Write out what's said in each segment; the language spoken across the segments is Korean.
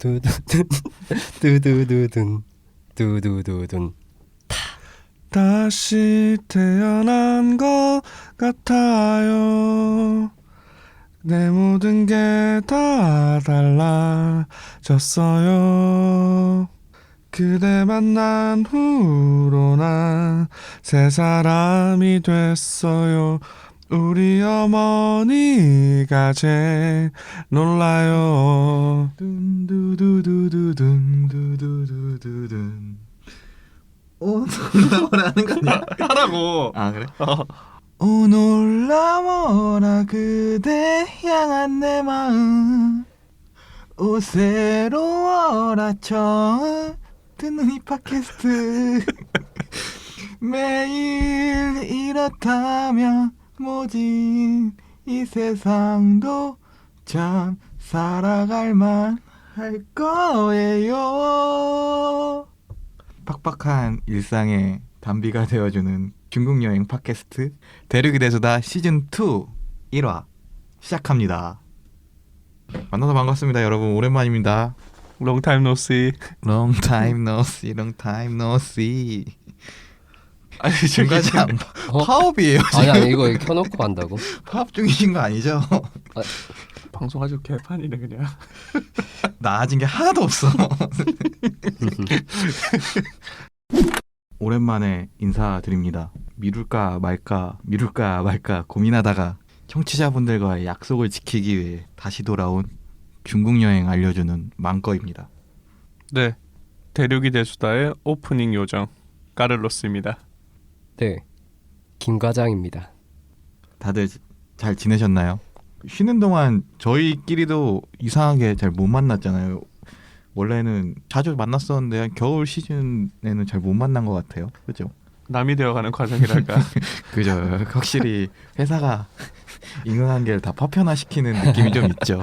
두두두둔 두두두둔 두두두둔. 다시 태어난 것 같아요. 내 모든 게 다 달라졌어요. 그대 만난 후로 난 새 사람이 됐어요. 우리 어머니가 제일 놀라요. 둔두두두두둔 두두두두둔. 오 놀라워라는 거 아니야? 하라고. 아 그래? 오 놀라워라 그대 향한 내 마음. 오 새로워라 처음 듣는 이 팟캐스트. 매일 이렇다면 뭐지 이 세상도 참 살아갈만 할 거예요. 팍팍한 일상의 단비가 되어주는 중국 여행 팟캐스트 대륙이 대수다 시즌 2 1화 시작합니다. 만나서 반갑습니다, 여러분. 오랜만입니다. Long time no see. Long time no see, long time no see. 아니 지금까지 파업이에요. 아니 이거 켜놓고 한다고? 파업 중이신 거 아니죠? 방송 아주 개판이네 그냥. 나아진 게 하나도 없어. 오랜만에 인사드립니다. 미룰까 말까 고민하다가 청취자분들과의 약속을 지키기 위해 다시 돌아온 중국 여행 알려주는 망꺼입니다. 네, 대륙이 대수다의 오프닝 요정 까를로스입니다. 네, 김 과장입니다. 다들 잘 지내셨나요? 쉬는 동안 저희끼리도 이상하게 잘 못 만났잖아요. 원래는 자주 만났었는데 겨울 시즌에는 잘 못 만난 것 같아요. 그죠? 남이 되어가는 과정이랄까. 그죠. 확실히 회사가 인간관계를 다 파편화시키는 느낌이 좀 있죠.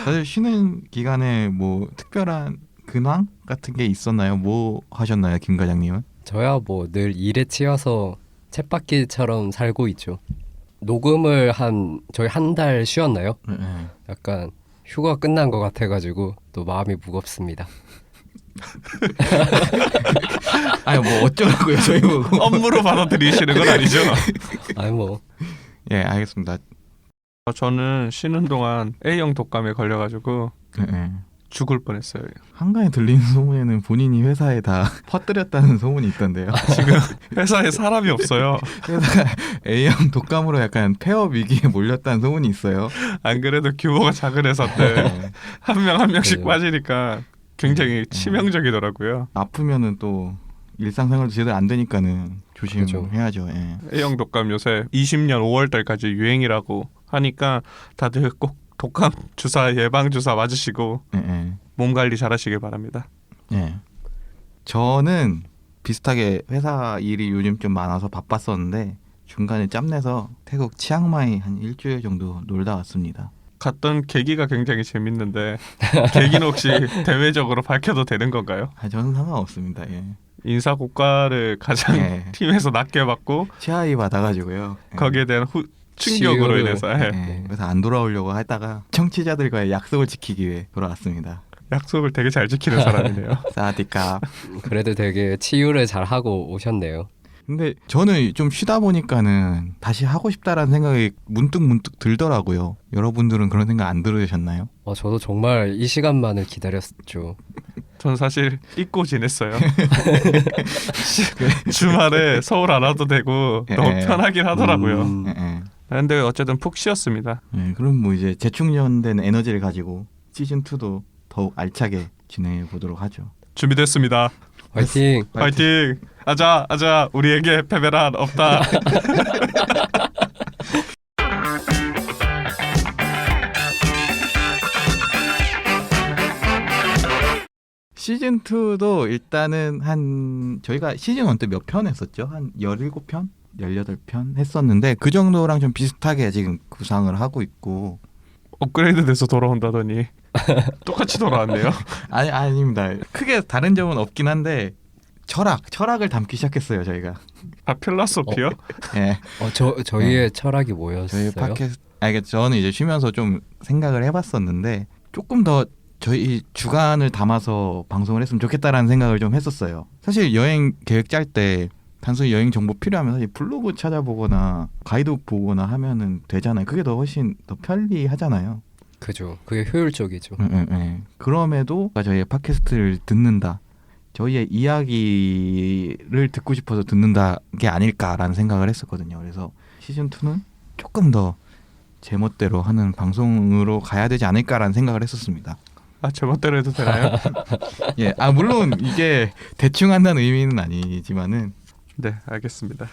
사실 쉬는 기간에 뭐 특별한 근황 같은 게 있었나요? 뭐 하셨나요, 김 과장님은? 저야 뭐 늘 일에 치여서 쳇바퀴처럼 살고 있죠. 녹음을 저희 한 달 쉬었나요? 네. 약간 휴가 끝난 것 같아가지고 또 마음이 무겁습니다. 아니 뭐 어쩌라고요, 저희 보고. 업무로 받아들이시는 건 아니죠? 아니 뭐 예, 알겠습니다. 저는 쉬는 동안 A형 독감에 걸려가지고 네. 죽을 뻔했어요. 한간에 들리는 소문에는 본인이 회사에 다 퍼뜨렸다는 소문이 있던데요. 지금 회사에 사람이 없어요. 회사가 A형 독감으로 약간 폐업 위기에 몰렸다는 소문이 있어요. 안 그래도 규모가 작은 회사인데 한 명 한 명씩 그래요. 빠지니까 굉장히 치명적이더라고요. 아프면은 또 일상생활도 제대로 안 되니까는 조심해야죠. 예. A형 독감 요새 20년 5월 달까지 유행이라고 하니까 다들 꼭 독감 주사 예방 주사 맞으시고 예. 몸 관리 잘하시길 바랍니다. 예. 저는 비슷하게 회사 일이 요즘 좀 많아서 바빴었는데 중간에 짬내서 태국 치앙마이 한 일주일 정도 놀다 왔습니다. 갔던 계기가 굉장히 재밌는데 계기는 혹시 대외적으로 밝혀도 되는 건가요? 저는 상관없습니다. 예. 인사 고과를 가장 예. 팀에서 낮게 받고 치아이 받아가지고요. 예. 거기에 대한 충격으로 치유를- 인해서 예. 그래서 안 돌아오려고 했다가 청취자들과의 약속을 지키기 위해 돌아왔습니다. 약속을 되게 잘 지키는 사람이네요. 사디카. 그래도 되게 치유를 잘 하고 오셨네요. 근데 저는 좀 쉬다 보니까는 다시 하고 싶다라는 생각이 문득 들더라고요. 여러분들은 그런 생각 안 들으셨나요? 저도 정말 이 시간만을 기다렸죠. 전 사실 잊고 지냈어요. 주말에 서울 안 와도 되고 너무 예. 편하긴 하더라고요. 예. 근데 어쨌든 푹 쉬었습니다. 예, 그럼 뭐 이제 재충전된 에너지를 가지고 시즌 2도 더욱 알차게 진행해 보도록 하죠. 준비됐습니다. 화이팅! 파이팅! 아자 우리에게 패배란 없다. 시즌 2도 일단은 한 저희가 시즌 1 때 몇 편 했었죠? 한 17편? 18편 했었는데 그 정도랑 좀 비슷하게 지금 구상을 하고 있고. 업그레이드 돼서 돌아온다더니 똑같이 돌아왔네요. 아닙니다. 크게 다른 점은 없긴 한데 철학을 담기 시작했어요, 저희가. 아 필라소피요? 예. 저희의 철학이 뭐였어요? 저희 팟캐스트 저는 이제 쉬면서 좀 생각을 해봤었는데 조금 더 저희 주간을 담아서 방송을 했으면 좋겠다라는 생각을 좀 했었어요. 사실 여행 계획 짤 때 단순히 여행 정보 필요하면 사실 블로그 찾아보거나 가이드북 보거나 하면은 되잖아요. 그게 더 훨씬 더 편리하잖아요. 그죠. 그게 효율적이죠. 그럼에도 저희의 팟캐스트를 듣는다, 저희의 이야기를 듣고 싶어서 듣는다 게 아닐까라는 생각을 했었거든요. 그래서 시즌 2는 조금 더 제멋대로 하는 방송으로 가야 되지 않을까라는 생각을 했었습니다. 아, 제멋대로 해도 되나요? 예, 물론 이게 대충 한다는 의미는 아니지만은 네, 알겠습니다.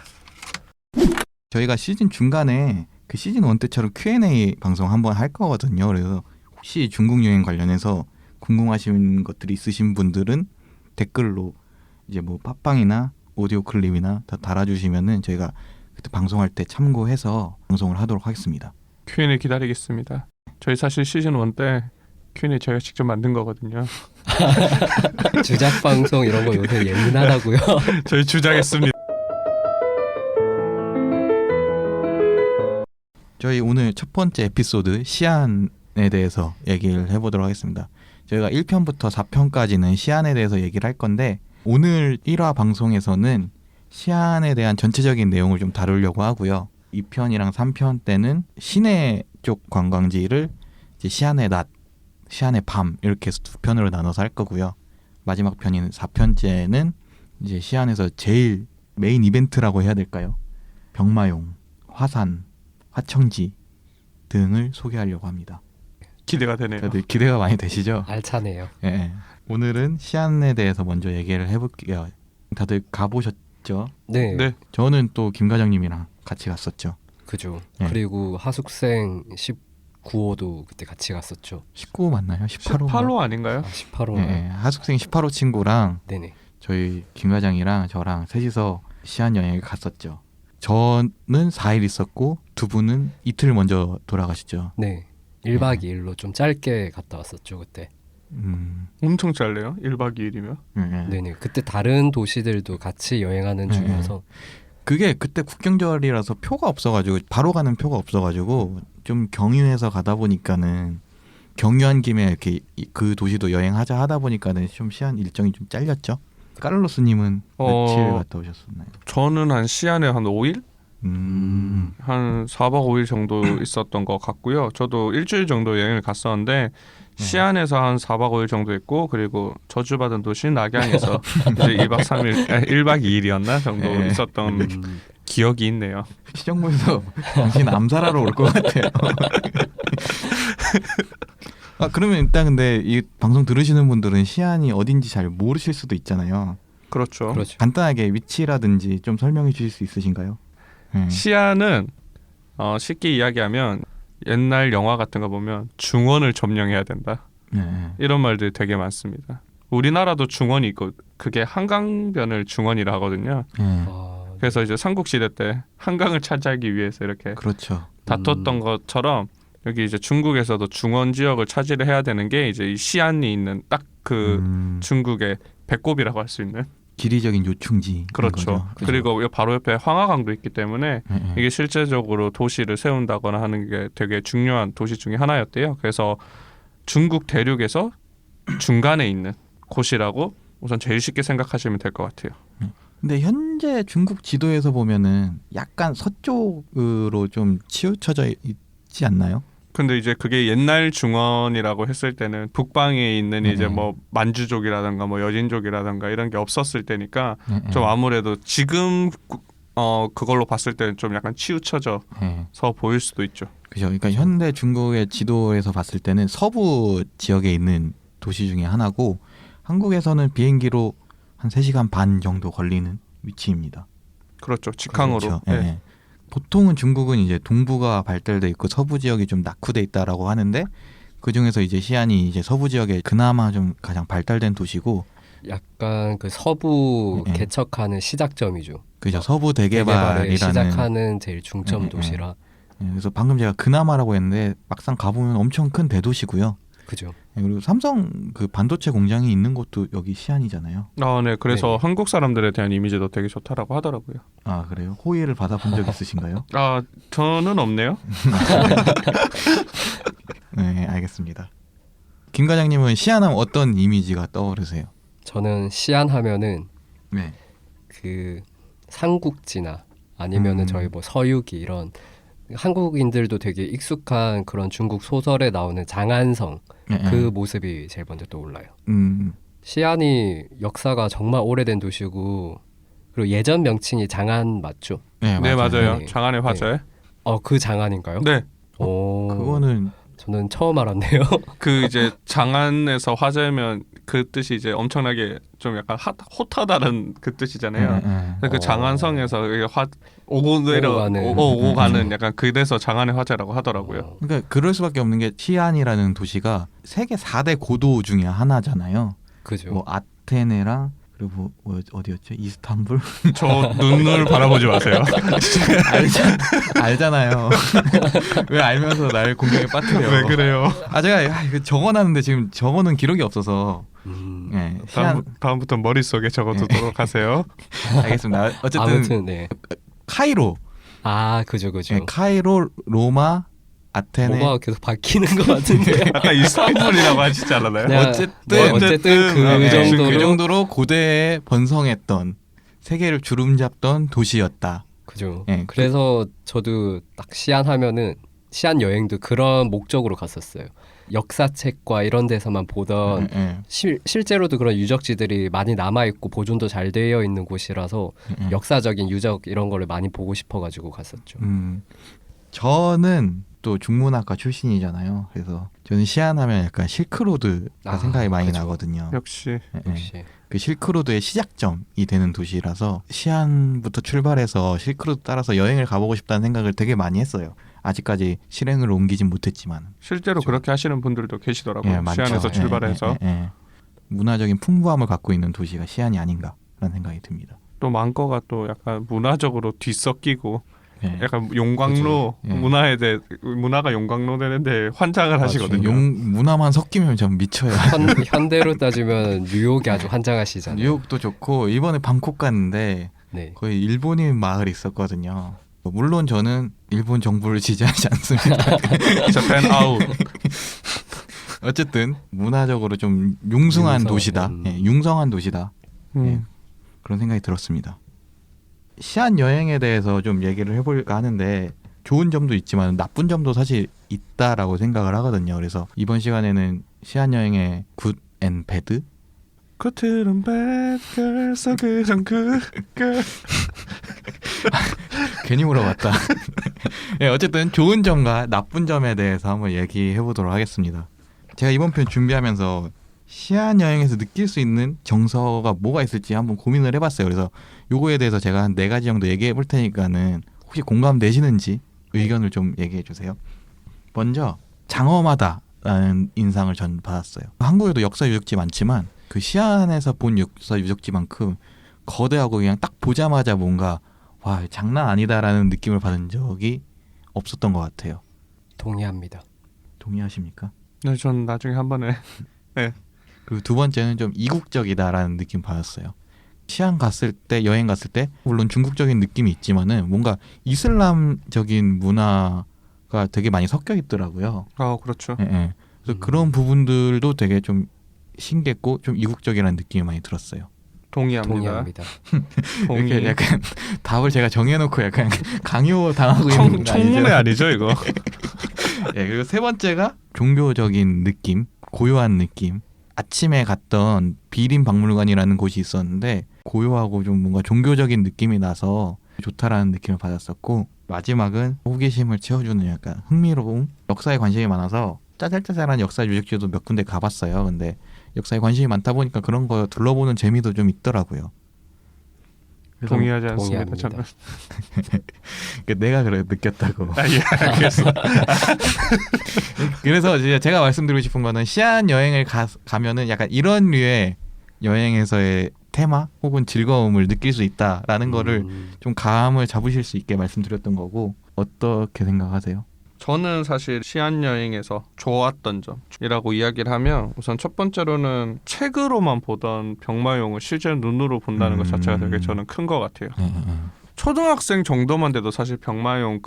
저희가 시즌 중간에 그 시즌 1 때처럼 Q&A 방송 한번 할 거거든요. 그래서 혹시 중국 여행 관련해서 궁금하신 것들이 있으신 분들은 댓글로 이제 뭐 팟빵이나 오디오 클립이나 다 달아주시면은 저희가 그때 방송할 때 참고해서 방송을 하도록 하겠습니다. Q&A 기다리겠습니다. 저희 사실 시즌 1 때 Q&A 저희가 직접 만든 거거든요. 주작 방송 이런 거 요새 예민하다고요. 저희 주장했습니다. 저희 오늘 첫 번째 에피소드 시안에 대해서 얘기를 해보도록 하겠습니다. 저희가 1편부터 4편까지는 시안에 대해서 얘기를 할 건데 오늘 1화 방송에서는 시안에 대한 전체적인 내용을 좀 다루려고 하고요. 2편이랑 3편 때는 시내 쪽 관광지를 이제 시안의 낮, 시안의 밤 이렇게 해서 두 편으로 나눠서 할 거고요. 마지막 편인 4편째는 이제 시안에서 제일 메인 이벤트라고 해야 될까요? 병마용, 화산, 화청지 등을 소개하려고 합니다. 기대가 되네요. 다들 기대가 많이 되시죠? 알차네요. 예. 오늘은 시안에 대해서 먼저 얘기를 해볼게요. 다들 가보셨죠? 네. 네, 저는 또 김 과장님이랑 같이 갔었죠. 그죠. 네. 그리고 하숙생 19호도 그때 같이 갔었죠. 19호 맞나요? 18호? 18호 아닌가요? 18호. 예, 하숙생 18호 친구랑 네네. 저희 김 과장이랑 저랑 셋이서 시안 여행을 갔었죠. 저는 4일 있었고 두 분은 이틀 먼저 돌아가시죠. 네. 1박 2일로 좀 짧게 갔다 왔었죠 그때. 엄청 짧네요. 1박 2일이면. 예. 네네. 그때 다른 도시들도 같이 여행하는 네. 중이어서 그게 그때 국경절이라서 표가 없어가지고 바로 가는 표가 없어가지고 좀 경유해서 가다 보니까는 경유한 김에 이렇게 그 도시도 여행하자 하다 보니까는 좀 시안 일정이 좀 잘렸죠. 카를로스님은 며칠 갔다 오셨었나요? 저는 한 시안에 한 5일? 한 4박 5일 정도 있었던 것 같고요. 저도 일주일 정도 여행을 갔었는데 시안에서 한 4박 5일 정도 있고 그리고 저주받은 도시 낙양에서 이제 2박 3일, 1박 2일이었나 정도 네. 있었던 기억이 있네요. 시정부에서 당신 암살하러 올 것 같아요. 그러면 일단 근데 이 방송 들으시는 분들은 시안이 어딘지 잘 모르실 수도 있잖아요. 그렇죠. 그렇죠. 간단하게 위치라든지 좀 설명해 주실 수 있으신가요? 시안은 쉽게 이야기하면 옛날 영화 같은 거 보면 중원을 점령해야 된다. 네. 이런 말들이 되게 많습니다. 우리나라도 중원이 있고 그게 한강변을 중원이라 하거든요. 네. 그래서 이제 삼국시대 때 한강을 차지하기 위해서 이렇게 그렇죠. 다퉜던 것처럼 여기 이제 중국에서도 중원 지역을 차지를 해야 되는 게 이제 이 시안이 있는 딱 그 중국의 배꼽이라고 할 수 있는 지리적인 요충지. 그렇죠. 그리고 바로 옆에 황하강도 있기 때문에 네. 이게 실제적으로 도시를 세운다거나 하는 게 되게 중요한 도시 중에 하나였대요. 그래서 중국 대륙에서 중간에 있는 곳이라고 우선 제일 쉽게 생각하시면 될 것 같아요. 근데 현재 중국 지도에서 보면은 약간 서쪽으로 좀 치우쳐져 있지 않나요? 근데 이제 그게 옛날 중원이라고 했을 때는 북방에 있는 이제 뭐 만주족이라든가 뭐 여진족이라든가 이런 게 없었을 때니까 좀 아무래도 지금 그걸로 봤을 때는 좀 약간 치우쳐져서 보일 수도 있죠. 그죠. 그러니까 현대 중국의 지도에서 봤을 때는 서부 지역에 있는 도시 중에 하나고 한국에서는 비행기로 한 3시간 반 정도 걸리는 위치입니다. 그렇죠. 직항으로. 그렇죠. 네. 예. 보통은 중국은 이제 동부가 발달돼 있고 서부 지역이 좀 낙후돼 있다라고 하는데 그 중에서 이제 시안이 이제 서부 지역에 그나마 좀 가장 발달된 도시고 약간 그 서부 네. 개척하는 시작점이죠. 그죠. 서부 대개발을 대개발이라는 시작하는 제일 중점 네, 도시라. 그래서 방금 제가 그나마라고 했는데 막상 가보면 엄청 큰 대도시고요. 그죠. 그리고 삼성 그 반도체 공장이 있는 곳도 여기 시안이잖아요. 네. 그래서 네. 한국 사람들에 대한 이미지도 되게 좋다라고 하더라고요. 아 그래요? 호의를 받아본 적 있으신가요? 저는 없네요. 네, 알겠습니다. 김 과장님은 시안하면 어떤 이미지가 떠오르세요? 저는 시안 하면은 네. 그 삼국지나 아니면은 음. 저희 뭐 서유기 이런 한국인들도 되게 익숙한 그런 중국 소설에 나오는 장안성 네, 그 네. 모습이 제일 먼저 떠올라요. 음. 시안이 역사가 정말 오래된 도시고 그리고 예전 명칭이 장안 맞죠? 네, 네 맞아요. 네. 장안의 화재. 그 장안인가요? 네. 오, 그거는 저는 처음 알았네요. 그 이제 장안에서 화재면 그 뜻이 이제 엄청나게 좀 약간 헛하다는 그 뜻이잖아요. 네. 근데 그 장안성에서 이게 오고 내려 가는. 오고 가는 약간 그래서 장안의 화재라고 하더라고요. 그러니까 그럴 수밖에 없는 게 시안이라는 도시가 세계 4대 고도 중에 하나잖아요. 그죠. 뭐 아테네랑 그리고 뭐 어디였죠? 이스탄불? 저 눈을 바라보지 마세요. 알잖아요. 왜 알면서 날 공격에 빠뜨려? 왜 그래요? 제가 이거 적어놨는데 지금 적어놓은 기록이 없어서. 음, 네, 시안 다음부터 머릿속에 적어두도록 하세요. 알겠습니다. 어쨌든 아무튼 네. 카이로, 그죠. 네, 카이로, 로마, 아테네. 뭐가 계속 바뀌는 것 같은데. 아까 이스탄불이라고 하시지 않았나요? 그냥 어쨌든 어쨌든 그 네, 정도로 그 정도로 고대에 번성했던 세계를 주름잡던 도시였다. 그죠. 네, 그래서 저도 딱 시안 하면은 시안 여행도 그런 목적으로 갔었어요. 역사책과 이런 데서만 보던 네, 실제로도 그런 유적지들이 많이 남아 있고 보존도 잘 되어 있는 곳이라서 네. 역사적인 유적 이런 거를 많이 보고 싶어 가지고 갔었죠. 저는 또 중문학과 출신이잖아요. 그래서 저는 시안하면 약간 실크로드가 생각이 많이 그죠. 나거든요. 역시 네, 네. 역시 그 실크로드의 시작점이 되는 도시라서 시안부터 출발해서 실크로드 따라서 여행을 가보고 싶다는 생각을 되게 많이 했어요. 아직까지 실행으로 옮기진 못했지만. 실제로 그렇게 하시는 분들도 계시더라고요. 예, 많죠. 시안에서 예, 출발해서 예. 문화적인 풍부함을 갖고 있는 도시가 시안이 아닌가라는 생각이 듭니다. 또 망거가 또 약간 문화적으로 뒤섞이고 예. 약간 용광로 그죠. 예. 문화에 대해 문화가 용광로 되는데 환장을 맞아요. 하시거든요. 문화만 섞이면 좀 미쳐요. 현대로 따지면 뉴욕이 아주 환장하시잖아요. 뉴욕도 좋고 이번에 방콕 갔는데 네. 거의 일본인 마을이 있었거든요. 물론 저는 일본 정부를 지지하지 않습니다. 재팬 아웃. 어쨌든 문화적으로 좀 융성한 융성, 도시다. 예, 융성한 도시다. 예, 그런 생각이 들었습니다. 시안 여행에 대해서 좀 얘기를 해볼까 하는데 좋은 점도 있지만 나쁜 점도 사실 있다라고 생각을 하거든요. 그래서 이번 시간에는 시안 여행의 굿 앤 배드 겉으론 bad girl 속으론 good girl. 괜히 물어봤다. 예, 어쨌든 좋은 점과 나쁜 점에 대해서 한번 얘기해 보도록 하겠습니다. 제가 이번 편 준비하면서 시안 여행에서 느낄 수 있는 정서가 뭐가 있을지 한번 고민을 해봤어요. 그래서 요거에 대해서 제가 한 4가지 정도 얘기해 볼 테니까는 혹시 공감되시는지 의견을 좀 얘기해 주세요. 먼저 장엄하다라는 인상을 전 받았어요. 한국에도 역사 유적지 많지만 그 시안에서 본 역사 유적지만큼 거대하고 그냥 딱 보자마자 뭔가 와 장난 아니다라는 느낌을 받은 적이 없었던 것 같아요. 동의합니다. 동의하십니까? 네, 전 나중에 한 번에 그리고 두 번째는 좀 이국적이다라는 느낌 받았어요. 시안 갔을 때 여행 갔을 때 물론 중국적인 느낌이 있지만은 뭔가 이슬람적인 문화가 되게 많이 섞여 있더라고요. 그렇죠. 예, 예. 그래서 그런 부분들도 되게 좀 신기했고 좀 이국적이라는 느낌이 많이 들었어요. 동의합니다. 이렇게 약간 답을 제가 정해놓고 약간 강요 당하고 있는 거 청문회 아니죠? 아니죠 이거? 예, 그리고 세 번째가 종교적인 느낌, 고요한 느낌. 아침에 갔던 비림 박물관이라는 곳이 있었는데 고요하고 좀 뭔가 종교적인 느낌이 나서 좋다라는 느낌을 받았었고 마지막은 호기심을 채워주는 약간 흥미로움. 역사에 관심이 많아서 짜잘짜잘한 역사 유적지도 몇 군데 가봤어요. 근데 역사에 관심이 많다 보니까 그런 거 둘러보는 재미도 좀 있더라고요. 그래서 동의하지 않습니다. 동의합니다. 저는. 내가 그래 느꼈다고. 예, 알겠어. 그래서 이제 제가 말씀드리고 싶은 거는 시안 여행을 가면은 약간 이런 류의 여행에서의 테마 혹은 즐거움을 느낄 수 있다라는 거를 좀 감을 잡으실 수 있게 말씀드렸던 거고 어떻게 생각하세요? 저는 사실 시안 여행에서 좋았던 점이라고 이야기를 하면 우선 첫 번째로는 책으로만 보던 병마용을 실제 눈으로 본다는 것 자체가 되게 저는 큰 것 같아요. 초등학생 정도만 돼도 사실 병마용을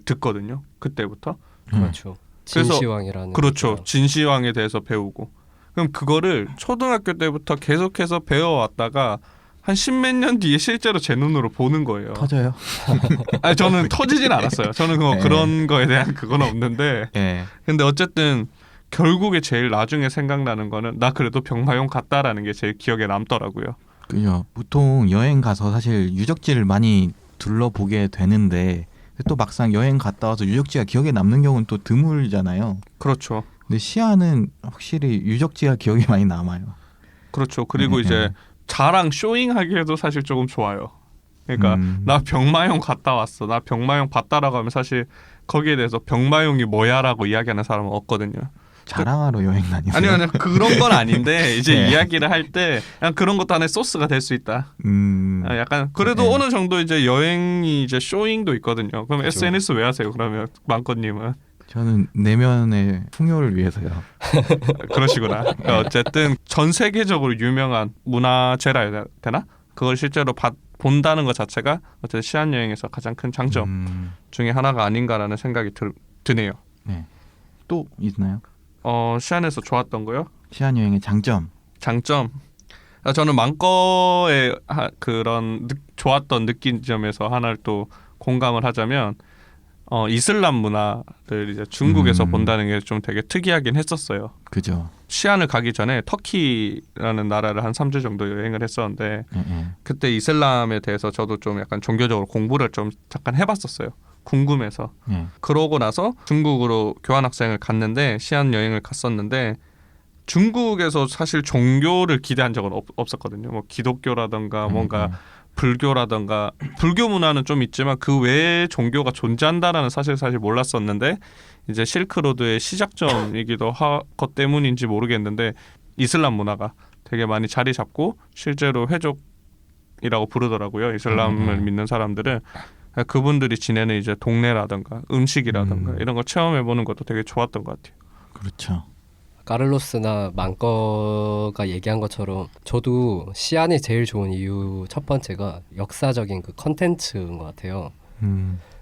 듣거든요. 그때부터. 그렇죠. 그래서 진시황이라는 그렇죠. 거죠. 진시황에 대해서 배우고 그럼 그거를 초등학교 때부터 계속해서 배워왔다가 한 십몇 년 뒤에 실제로 제 눈으로 보는 거예요. 터져요. 아니 저는 터지진 않았어요. 저는 네. 그런 거에 대한 그건 없는데 예. 근데 어쨌든 결국에 제일 나중에 생각나는 거는 나 그래도 병마용 같다라는 게 제일 기억에 남더라고요. 그죠. 보통 여행 가서 사실 유적지를 많이 둘러보게 되는데 또 막상 여행 갔다 와서 유적지가 기억에 남는 경우는 또 드물잖아요. 그렇죠. 근데 시안은 확실히 유적지가 기억에 많이 남아요. 그렇죠. 그리고 네, 이제 네. 자랑 쇼잉하기에도 사실 조금 좋아요. 그러니까 나 병마용 갔다 왔어. 나 병마용 봤다라고 하면 사실 거기에 대해서 병마용이 뭐야라고 이야기하는 사람은 없거든요. 자랑하러 여행 다니세요? 아니요, 그런 건 아닌데 이제 네. 이야기를 할 때 그냥 그런 것도 하나의 소스가 될 수 있다. 약간 그래도 네. 어느 정도 이제 여행이 이제 쇼잉도 있거든요. 그럼 그렇죠. SNS 왜 하세요? 그러면 망건님은 저는 내면의 풍요를 위해서요. 그러시구나. 그러니까 어쨌든 전 세계적으로 유명한 문화재라 해야 되나? 그걸 실제로 본다는 것 자체가 어쨌든 시안 여행에서 가장 큰 장점 중에 하나가 아닌가라는 생각이 드네요. 네. 또 있나요? 시안에서 좋았던 거요? 시안 여행의 장점. 장점. 저는 망거의 그런 좋았던 느낀 점에서 하나를 또 공감을 하자면 이슬람 문화를 이제 중국에서 본다는 게 좀 되게 특이하긴 했었어요. 그죠. 시안을 가기 전에 터키라는 나라를 한 3주 정도 여행을 했었는데 예. 그때 이슬람에 대해서 저도 좀 약간 종교적으로 공부를 좀 잠깐 해봤었어요. 궁금해서. 예. 그러고 나서 중국으로 교환학생을 갔는데 시안 여행을 갔었는데 중국에서 사실 종교를 기대한 적은 없었거든요. 뭐 기독교라든가 뭔가 불교라든가 불교 문화는 좀 있지만 그 외에 종교가 존재한다라는 사실 몰랐었는데 이제 실크로드의 시작점이기도 것 때문인지 모르겠는데 이슬람 문화가 되게 많이 자리 잡고 실제로 회족이라고 부르더라고요. 이슬람을 믿는 사람들은 그분들이 지내는 이제 동네라든가 음식이라든가 이런 거 체험해보는 것도 되게 좋았던 것 같아요. 그렇죠. 까를로스나 망거가 얘기한 것처럼 저도 시안이 제일 좋은 이유 첫 번째가 역사적인 그 컨텐츠인 것 같아요.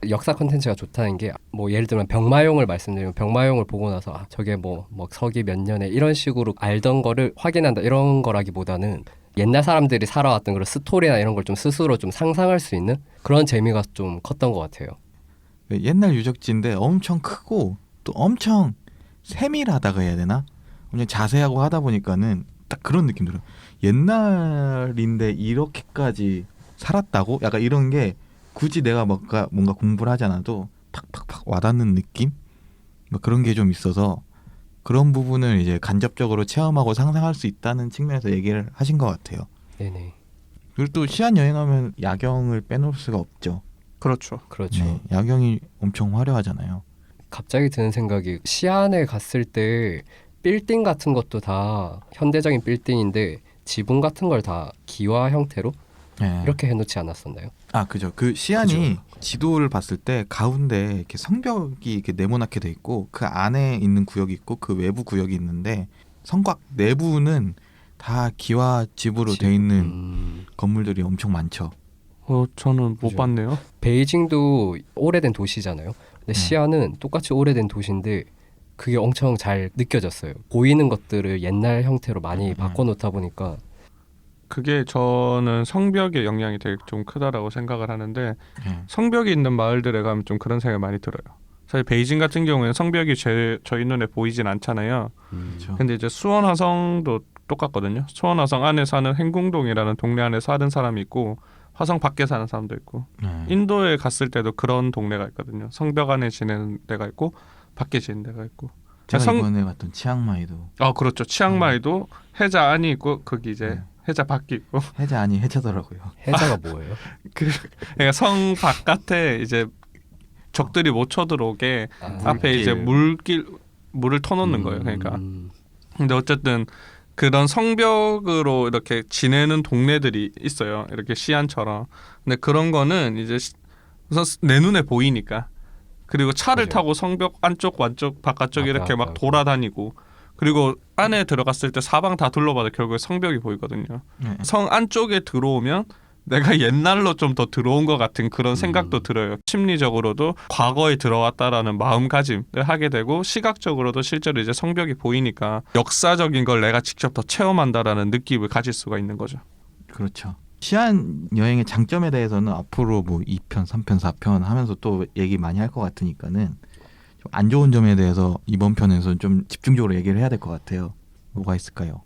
역사 컨텐츠가 좋다는 게 뭐 예를 들면 병마용을 말씀드리면 병마용을 보고 나서 저게 뭐 서기 몇 년에 이런 식으로 알던 거를 확인한다 이런 거라기보다는 옛날 사람들이 살아왔던 그런 스토리나 이런 걸 좀 스스로 좀 상상할 수 있는 그런 재미가 좀 컸던 것 같아요. 옛날 유적지인데 엄청 크고 또 엄청 세밀하다고 해야 되나? 엄청 자세하고 하다 보니까는 딱 그런 느낌 들어요. 옛날인데 이렇게까지 살았다고? 약간 이런 게 굳이 내가 뭔가 공부를 하지 않아도 팍팍팍 와닿는 느낌? 뭐 그런 게 좀 있어서 그런 부분을 이제 간접적으로 체험하고 상상할 수 있다는 측면에서 얘기를 하신 것 같아요. 네네. 그리고 또 시안 여행하면 야경을 빼놓을 수가 없죠. 그렇죠. 그렇죠. 네, 야경이 엄청 화려하잖아요. 갑자기 드는 생각이 시안에 갔을 때 빌딩 같은 것도 다 현대적인 빌딩인데 지붕 같은 걸 다 기와 형태로 네. 이렇게 해놓지 않았었나요? 아 그죠. 그 시안이 그죠. 지도를 봤을 때 가운데 이렇게 성벽이 이렇게 네모나게 돼 있고 그 안에 있는 구역이 있고 그 외부 구역이 있는데 성곽 내부는 다 기와 집으로 돼 있는 건물들이 엄청 많죠. 저는 못 그죠. 봤네요. 베이징도 오래된 도시잖아요. 근데 시안은 똑같이 오래된 도시인데 그게 엄청 잘 느껴졌어요. 보이는 것들을 옛날 형태로 많이 바꿔놓다 보니까 그게 저는 성벽의 영향이 되게 좀 크다라고 생각을 하는데 네. 성벽이 있는 마을들에 가면 좀 그런 생각이 많이 들어요. 사실 베이징 같은 경우에는 성벽이 저희 눈에 보이진 않잖아요. 그렇죠. 근데 이제 수원 화성도 똑같거든요. 수원 화성 안에 사는 행궁동이라는 동네 안에 사는 사람이 있고 화성 밖에 사는 사람도 있고 네. 인도에 갔을 때도 그런 동네가 있거든요. 성벽 안에 지내는 데가 있고 밖에 지내는 데가 있고. 제가 이번에 갔던 치앙마이도 그렇죠. 치앙마이도 해자 안이 있고 거기 이제 해자 밖이 있고. 해자 아니 해자더라고요. 해자가 뭐예요? 그러니까 성 바깥에 이제 적들이 못 쳐들어오게 앞에 물길. 이제 물을 터놓는 거예요. 그러니까. 근데 어쨌든 그런 성벽으로 이렇게 지내는 동네들이 있어요. 이렇게 시안처럼. 근데 그런 거는 이제 우선 내 눈에 보이니까. 그리고 차를 그죠. 타고 성벽 안쪽 바깥쪽 이렇게 맞다, 막 맞다. 돌아다니고 그리고 안에 들어갔을 때 사방 다 둘러봐도 결국에 성벽이 보이거든요. 네. 성 안쪽에 들어오면 내가 옛날로 좀 더 들어온 것 같은 그런 생각도 들어요. 심리적으로도 과거에 들어왔다라는 마음가짐을 하게 되고 시각적으로도 실제로 이제 성벽이 보이니까 역사적인 걸 내가 직접 더 체험한다라는 느낌을 가질 수가 있는 거죠. 그렇죠. 시안 여행의 장점에 대해서는 앞으로 뭐 2편, 3편, 4편 하면서 또 얘기 많이 할 것 같으니까는 좀 안 좋은 점에 대해서 이번 편에서 좀 집중적으로 얘기를 해야 될 것 같아요. 뭐가 있을까요?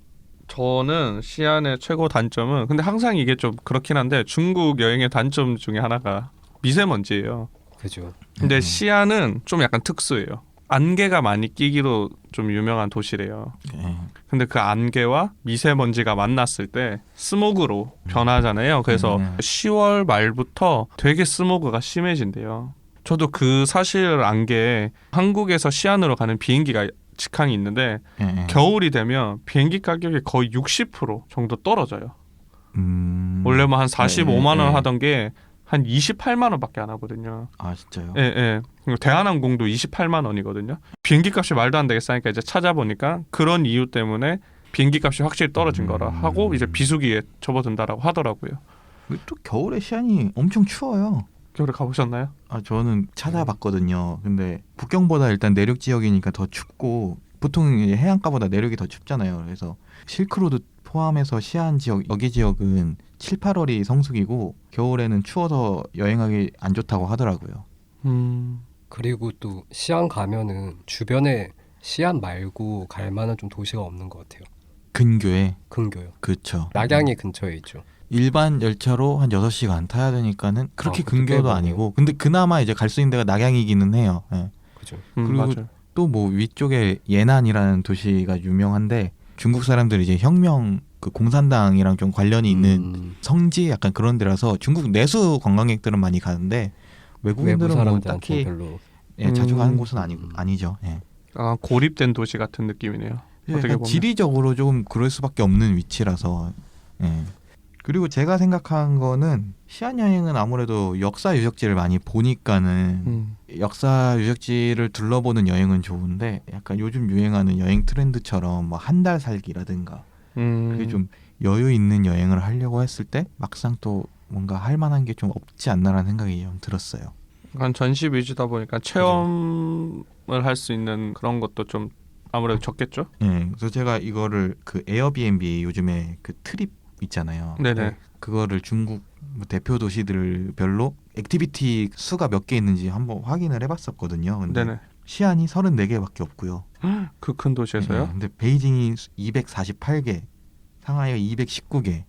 저는 시안의 최고 단점은 근데 항상 이게 좀 그렇긴 한데 중국 여행의 단점 중에 하나가 미세먼지예요. 그죠. 근데 시안은 좀 약간 특수해요. 안개가 많이 끼기로 좀 유명한 도시래요. 네. 근데 그 안개와 미세먼지가 만났을 때 스모그로 변하잖아요. 그래서 10월 말부터 되게 스모그가 심해진대요. 저도 그 사실 안 게 한국에서 시안으로 가는 비행기가 직항이 있는데 겨울이 되면 비행기 가격이 거의 60% 정도 떨어져요. 원래 뭐 한 45만 원 하던 게 한 28만 원밖에 안 하거든요. 아 진짜요? 예, 예. 그리고 대한항공도 28만 원이거든요. 비행기 값이 말도 안 되게 싸니까 이제 찾아보니까 그런 이유 때문에 비행기 값이 확실히 떨어진 거라 하고 이제 비수기에 접어든다라고 하더라고요. 또 겨울에 시안이 엄청 추워요. 겨울에 가보셨나요? 아 저는 찾아봤거든요. 근데 북경보다 일단 내륙 지역이니까 더 춥고 보통 이제 해안가보다 내륙이 더 춥잖아요. 그래서 실크로드 포함해서 시안 지역 여기 지역은 7, 8월이 성수기고 겨울에는 추워서 여행하기 안 좋다고 하더라고요. 그리고 또 시안 가면은 주변에 시안 말고 갈 만한 좀 도시가 없는 것 같아요. 근교에 근교요. 그렇죠. 낙양이 근처에 있죠. 일반 열차로 한 6시간 타야 되니까는 그렇게 그것도 꽤 근교도 멀어요. 아니고 근데 그나마 이제 갈 수 있는 데가 낙양이기는 해요. 예. 그죠. 그리고 맞아요. 또 뭐 위쪽에 예난이라는 도시가 유명한데 중국 사람들이 이제 혁명 그 공산당이랑 좀 관련이 있는 성지 약간 그런 데라서 중국 내수 관광객들은 많이 가는데 외부 외국인들은 뭐 사람들한테 딱히 별로. 예, 자주 가는 곳은 아니죠. 예. 아, 고립된 도시 같은 느낌이네요. 어떻게 약간 보면. 지리적으로 좀 그럴 수밖에 없는 위치라서. 예. 그리고 제가 생각한 거는 시안 여행은 아무래도 역사 유적지를 많이 보니까는 역사 유적지를 둘러보는 여행은 좋은데 약간 요즘 유행하는 여행 트렌드처럼 뭐 한 달 살기라든가 그게 좀 여유 있는 여행을 하려고 했을 때 막상 또 뭔가 할 만한 게 좀 없지 않나라는 생각이 좀 들었어요. 약간 전시 위주다 보니까 체험을 할 수 있는 그런 것도 좀 아무래도 적겠죠? 예. 그래서 제가 이거를 그 에어비앤비 요즘에 그 트립 있잖아요. 네네. 그거를 중국 뭐 대표 도시들별로 액티비티 수가 몇 개 있는지 한번 확인을 해봤었거든요. 근데 네네. 시안이 34개밖에 없고요. 그 큰 도시에서요? 네, 근데 베이징이 248개, 상하이가 219개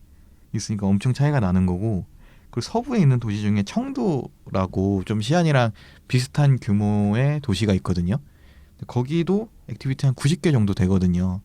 있으니까 엄청 차이가 나는 거고 그리고 서부에 있는 도시 중에 청두라고 좀 시안이랑 비슷한 규모의 도시가 있거든요. 거기도 액티비티 한 90개 정도 되거든요.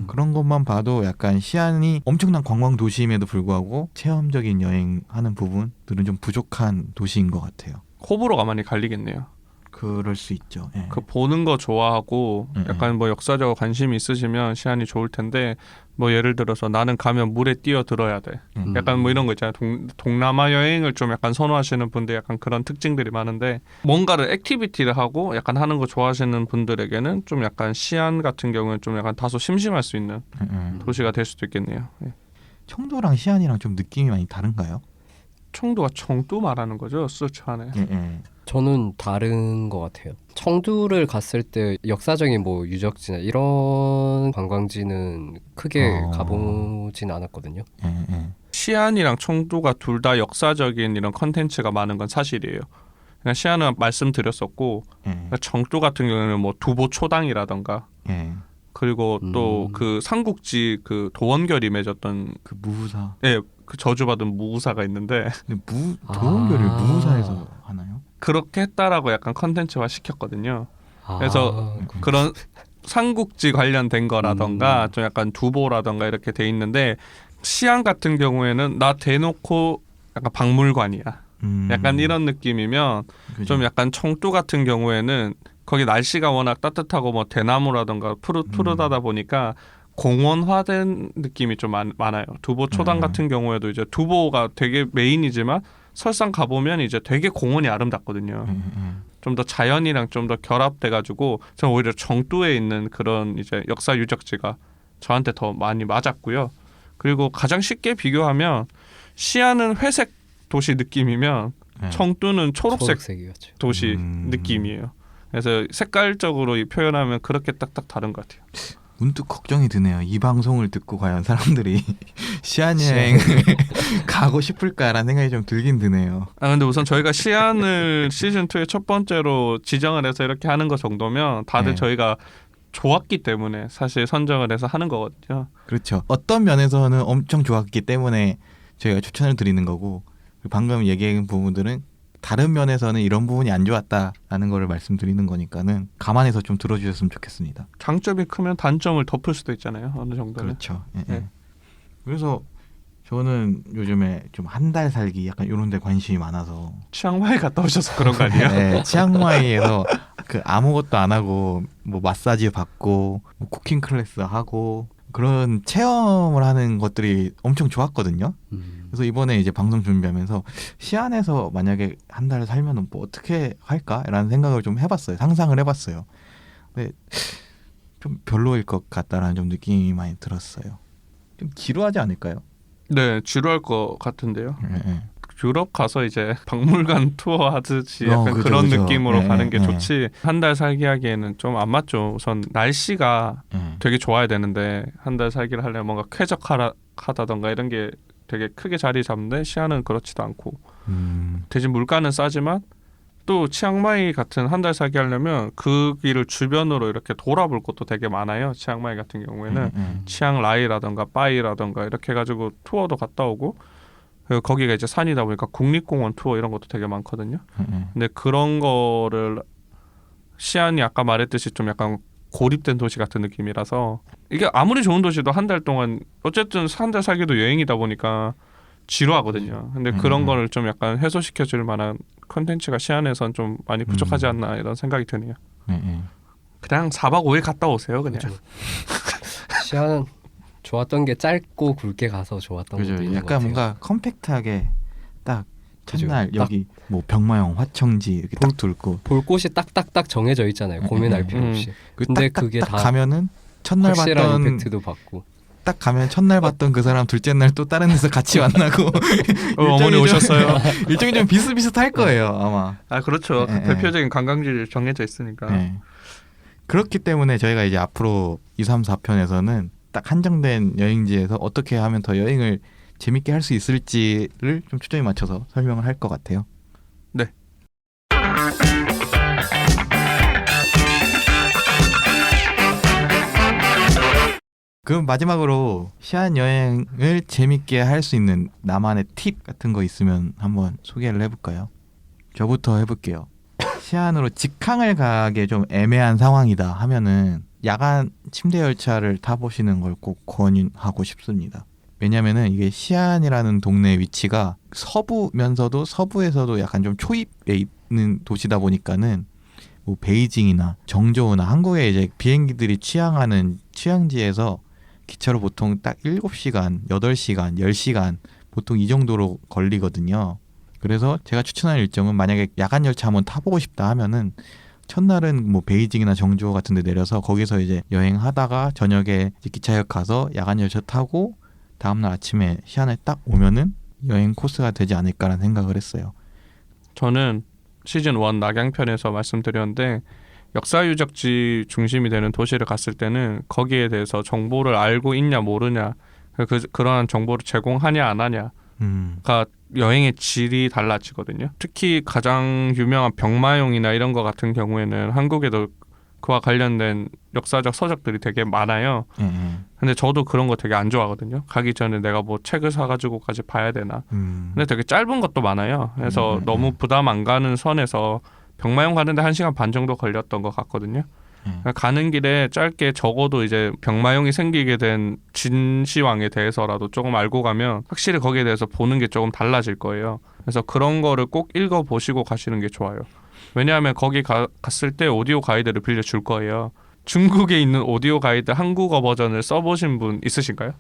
그런 것만 봐도 약간 시안이 엄청난 관광 도시임에도 불구하고 체험적인 여행하는 부분들은 좀 부족한 도시인 것 같아요. 호불호가 많이 갈리겠네요. 그럴 수 있죠. 예. 그 보는 거 좋아하고 약간 뭐 역사적 관심이 있으시면 시안이 좋을 텐데 뭐 예를 들어서 나는 가면 물에 뛰어들어야 돼. 약간 뭐 이런 거 있잖아요. 동남아 여행을 좀 약간 선호하시는 분들 약간 그런 특징들이 많은데 뭔가를 액티비티를 하고 약간 하는 거 좋아하시는 분들에게는 좀 약간 시안 같은 경우는 좀 약간 다소 심심할 수 있는 도시가 될 수도 있겠네요. 예. 청두랑 시안이랑 좀 느낌이 많이 다른가요? 청두가 청두 말하는 거죠? 스촨에. 예. 저는 다른 것 같아요. 청두를 갔을 때 역사적인 뭐 유적지나 이런 관광지는 크게 가보진 않았거든요. 예. 시안이랑 청두가 둘 다 역사적인 이런 컨텐츠가 많은 건 사실이에요. 그냥 시안은 말씀드렸었고 청두 같은 경우는 뭐 두보 초당이라던가 그리고 또 그 삼국지 그 도원결이 맺었던 그 무우사. 예, 그 저주받은 무우사가 있는데 근데 도원결을 무우사에서 하나요? 그렇게 했다라고 약간 컨텐츠화 시켰거든요. 그래서 그런 삼국지 관련된 거라던가 좀 약간 두보라던가 이렇게 돼 있는데 시안 같은 경우에는 나 대놓고 약간 박물관이야. 약간 이런 느낌이면 그죠. 좀 약간 청두 같은 경우에는 거기 날씨가 워낙 따뜻하고 뭐 대나무라던가 푸릇푸릇하다 보니까 공원화된 느낌이 좀 많아요. 두보 초당 같은 경우에도 이제 두보가 되게 메인이지만 설상 가보면 이제 되게 공원이 아름답거든요. 좀 더 자연이랑 좀 더 결합돼가지고 저는 오히려 청두에 있는 그런 이제 역사 유적지가 저한테 더 많이 맞았고요. 그리고 가장 쉽게 비교하면 시안은 회색 도시 느낌이면 네. 청두는 초록색 초록색이었죠. 도시 느낌이에요. 그래서 색깔적으로 표현하면 그렇게 딱딱 다른 것 같아요. 문득 걱정이 드네요. 이 방송을 듣고 과연 사람들이 시안 여행을 가고 싶을까라는 생각이 좀 들긴 드네요. 근데 우선 저희가 시안을 시즌 2의 첫 번째로 지정을 해서 이렇게 하는 거 정도면 다들 네. 저희가 좋았기 때문에 사실 선정을 해서 하는 거거든요. 그렇죠. 어떤 면에서는 엄청 좋았기 때문에 저희가 추천을 드리는 거고, 방금 얘기한 부분들은 다른 면에서는 이런 부분이 안 좋았다라는 거를 말씀드리는 거니까는 감안해서 좀 들어주셨으면 좋겠습니다. 장점이 크면 단점을 덮을 수도 있잖아요. 어느 정도는. 그렇죠. 예, 네. 예. 그래서 저는 요즘에 좀 한 달 살기 약간 이런 데 관심이 많아서 치앙마이 갔다 오셔서 그런 거 아니에요? 네, 치앙마이에서 그 아무것도 안 하고 뭐 마사지 받고 뭐 쿠킹 클래스 하고 그런 체험을 하는 것들이 엄청 좋았거든요. 그래서 이번에 이제 방송 준비하면서 시안에서 만약에 한 달 살면 뭐 어떻게 할까라는 생각을 좀 해봤어요. 상상을 해봤어요. 근데 좀 별로일 것 같다라는 좀 느낌이 많이 들었어요. 좀 지루하지 않을까요? 네, 지루할 것 같은데요. 예, 예. 유럽 가서 이제 박물관 투어 하듯이 약간 그죠, 그런 그죠. 느낌으로 예, 가는 게 예. 좋지. 한 달 살기 하기에는 좀 안 맞죠. 우선 날씨가 예. 되게 좋아야 되는데 한 달 살기를 하려면 뭔가 쾌적하다던가 이런 게 되게 크게 자리 잡는데 시안은 그렇지도 않고 대신 물가는 싸지만 또 치앙마이 같은 한 달 살기 하려면 그 길을 주변으로 이렇게 돌아볼 곳도 되게 많아요. 치앙마이 같은 경우에는 치앙라이라던가 빠이라던가 이렇게 해가지고 투어도 갔다 오고 그리고 거기가 이제 산이다 보니까 국립공원 투어 이런 것도 되게 많거든요. 근데 그런 거를 시안이 아까 말했듯이 좀 약간 고립된 도시 같은 느낌이라서 이게 아무리 좋은 도시도 한 달 동안 어쨌든 한 달 살기도 여행이다 보니까 지루하거든요. 근데 그런 거를 좀 약간 해소시켜 줄 만한 컨텐츠가 시안에선 좀 많이 부족하지 않나 이런 생각이 드네요. 그냥 4박 5일 갔다 오세요 그냥. 그죠. 시안은 좋았던 게 짧고 굵게 가서 좋았던 그죠. 것도 있는 것 약간 같아요. 뭔가 컴팩트하게 딱 그죠. 첫날 딱 여기 뭐 병마용, 화청지 이렇게 딱 돌고 볼 곳이 딱딱딱 정해져 있잖아요. 고민할 필요 없이. 근데 그게 딱 다 가면은 첫날 확실한 봤던 임팩트도 받고. 딱 가면 첫날 봤던 그 사람 둘째 날 또 다른 데서 같이 만나고 어머니 오셨어요. 일정이 좀 비슷비슷할 거예요 아마. 아 그렇죠. 예, 예. 대표적인 관광지를 정해져 있으니까. 네. 그렇기 때문에 저희가 이제 앞으로 2, 3, 4편에서는 딱 한정된 여행지에서 어떻게 하면 더 여행을 재밌게 할 수 있을지를 좀 초점에 맞춰서 설명을 할 것 같아요. 네. 그럼 마지막으로 시안 여행을 재밌게 할 수 있는 나만의 팁 같은 거 있으면 한번 소개를 해볼까요? 저부터 해볼게요. 시안으로 직항을 가기 좀 애매한 상황이다 하면은 야간 침대 열차를 타보시는 걸 꼭 권유하고 싶습니다. 왜냐면은 이게 시안이라는 동네 위치가 서부면서도 서부에서도 약간 좀 초입에 있는 도시다 보니까는 뭐 베이징이나 정저우나 한국의 이제 비행기들이 취항하는 취항지에서 기차로 보통 딱 7시간, 8시간, 10시간 보통 이 정도로 걸리거든요. 그래서 제가 추천할 일정은 만약에 야간 열차 한번 타보고 싶다 하면은 첫날은 뭐 베이징이나 정주오 같은 데 내려서 거기서 이제 여행하다가 저녁에 이제 기차역 가서 야간 열차 타고 다음날 아침에 시안에 딱 오면은 여행 코스가 되지 않을까라는 생각을 했어요. 저는 시즌 1 낙양편에서 말씀드렸는데 역사 유적지 중심이 되는 도시를 갔을 때는 거기에 대해서 정보를 알고 있냐 모르냐 그러한 정보를 제공하냐 안 하냐가 여행의 질이 달라지거든요. 특히 가장 유명한 병마용이나 이런 거 같은 경우에는 한국에도 그와 관련된 역사적 서적들이 되게 많아요. 근데 저도 그런 거 되게 안 좋아하거든요. 가기 전에 내가 뭐 책을 사가지고까지 봐야 되나. 근데 되게 짧은 것도 많아요. 그래서 너무 부담 안 가는 선에서 병마용 가는데 1시간 반 정도 걸렸던 것 같거든요. 가는 길에 짧게 적어도 이제 병마용이 생기게 된 진시황에 대해서라도 조금 알고 가면 확실히 거기에 대해서 보는 게 조금 달라질 거예요. 그래서 그런 거를 꼭 읽어보시고 가시는 게 좋아요. 왜냐하면 거기 갔을 때 오디오 가이드를 빌려줄 거예요. 중국에 있는 오디오 가이드 한국어 버전을 써보신 분 있으신가요?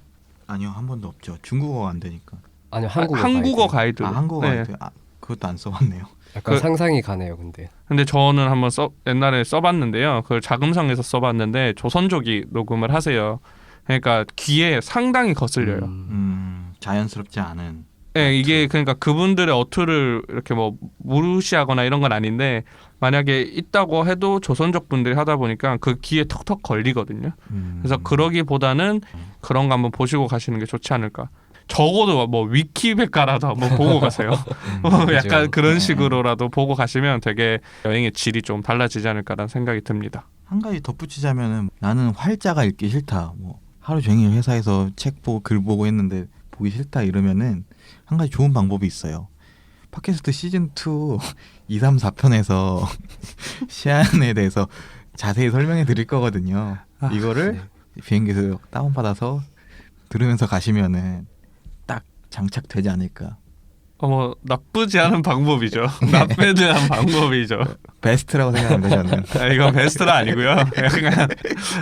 아니요, 한 번도 없죠. 중국어가 안 되니까. 아니요, 한국어 가이드. 한국어 네. 가이드. 그것도 안 써봤네요. 약간 그- 상상이 가네요. 근데 저는 한번 옛날에 써봤는데요. 그걸 자금성에서 써봤는데 조선족이 녹음을 하세요. 그러니까 귀에 상당히 거슬려요. 자연스럽지 않은. 네, 이게 그러니까 그분들의 어투를 이렇게 뭐 무시하거나 이런 건 아닌데 만약에 있다고 해도 조선족 분들이 하다 보니까 그 귀에 턱턱 걸리거든요. 그래서 그러기보다는 그런 거 한번 보시고 가시는 게 좋지 않을까. 적어도 뭐 위키백과라도 한번 보고 가세요. 약간 그런 식으로라도 보고 가시면 되게 여행의 질이 좀 달라지지 않을까라는 생각이 듭니다. 한 가지 덧붙이자면은 나는 활자가 읽기 싫다. 뭐 하루 종일 회사에서 책 보고 글 보고 했는데 보기 싫다 이러면은 한 가지 좋은 방법이 있어요. 팟캐스트 시즌 2 2, 3, 4편에서 시안에 대해서 자세히 설명해 드릴 거거든요. 이거를 비행기에서 다운받아서 들으면서 가시면은 딱 장착되지 않을까. 뭐 나쁘지 않은 방법이죠. 나쁘지 않은 방법이죠. 베스트라고 생각합니다 저는. 이건 베스트는 아니고요. 그냥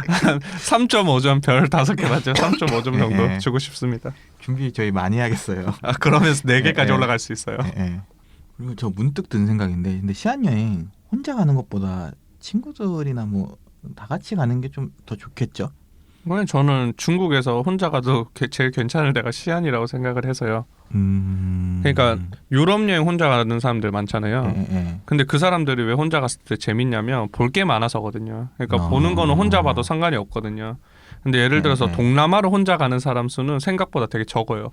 한 3.5점 별 5개 맞죠? 3.5점 정도 네. 주고 싶습니다. 준비 저희 많이 하겠어요. 그러면서 4개까지 네. 올라갈 수 있어요. 그리고 저 문득 든 생각인데 근데 시안여행 혼자 가는 것보다 친구들이나 뭐 다 같이 가는 게 좀 더 좋겠죠? 저는 중국에서 혼자 가도 제일 괜찮을 데가 시안이라고 생각을 해서요. 그러니까 유럽 여행 혼자 가는 사람들 많잖아요. 근데 그 사람들이 왜 혼자 갔을 때 재밌냐면 볼 게 많아서거든요. 그러니까 보는 거는 혼자 봐도 상관이 없거든요. 근데 예를 들어서 동남아를 혼자 가는 사람 수는 생각보다 되게 적어요.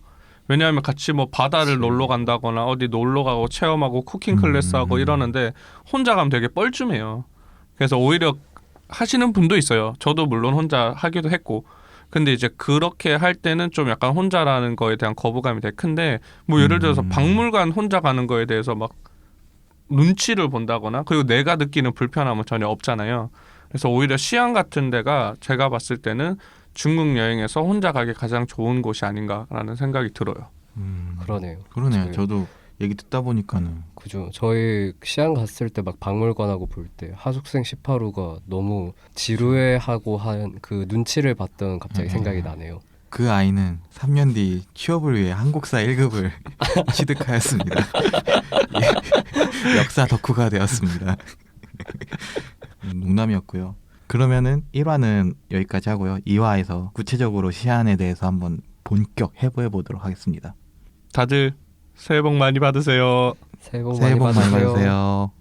왜냐하면 같이 뭐 바다를 놀러 간다거나 어디 놀러 가고 체험하고 쿠킹 클래스 하고 이러는데 혼자 가면 되게 뻘쭘해요. 그래서 오히려 하시는 분도 있어요. 저도 물론 혼자 하기도 했고. 근데 이제 그렇게 할 때는 좀 약간 혼자라는 거에 대한 거부감이 되게 큰데 뭐 예를 들어서 박물관 혼자 가는 거에 대해서 막 눈치를 본다거나 그리고 내가 느끼는 불편함은 전혀 없잖아요. 그래서 오히려 시안 같은 데가 제가 봤을 때는 중국 여행에서 혼자 가기 가장 좋은 곳이 아닌가라는 생각이 들어요. 그러네요. 그러네요. 저도 얘기 듣다 보니까는 그죠. 저희 시안 갔을 때 막 박물관하고 볼 때 하숙생 18호가 너무 지루해하고 한 그 눈치를 봤던 갑자기 생각이 나네요. 그 아이는 3년 뒤 취업을 위해 한국사 1급을 취득하였습니다. 역사 덕후가 되었습니다. 농담이었고요. 그러면은 1화는 여기까지 하고요. 2화에서 구체적으로 시안에 대해서 한번 본격 해부해 보도록 하겠습니다. 다들 새해 복 많이 받으세요. 새해 복 새해 많이 복 많이 받으세요. 받으세요.